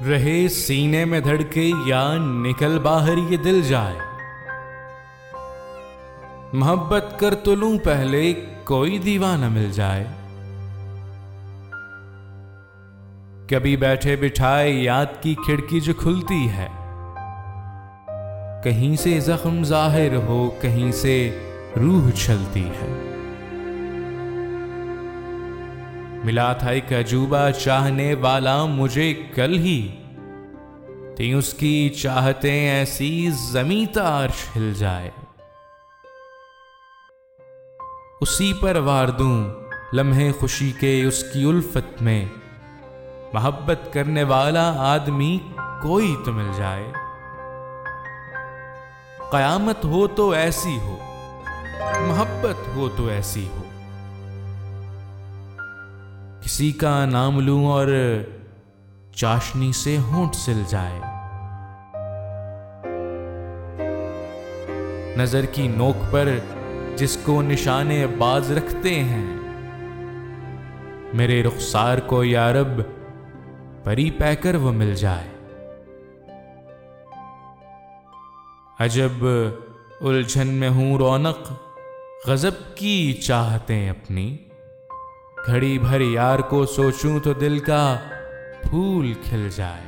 रहे सीने में धड़के या निकल बाहर ये दिल जाए। मोहब्बत कर तो लूं पहले कोई दीवाना मिल जाए। कभी बैठे बिठाए याद की खिड़की जो खुलती है, कहीं से जख्म जाहिर हो कहीं से रूह छलती है। मिला था एक अजूबा चाहने वाला मुझे कल ही, थी उसकी चाहतें ऐसी ज़मीं तार्श हिल जाए। उसी पर वार दूं लम्हे खुशी के उसकी उल्फत में, मोहब्बत करने वाला आदमी कोई तो मिल जाए। कयामत हो तो ऐसी हो, मोहब्बत हो तो ऐसी हो, किसी का नाम लूं और चाशनी से होंठ सिल जाए। नजर की नोक पर जिसको निशाने बाज रखते हैं, मेरे रुखसार को या रब परी पैकर वो मिल जाए। अजब उलझन में हूं रौनक गजब की चाहतें अपनी, घड़ी भर यार को सोचूं तो दिल का फूल खिल जाए।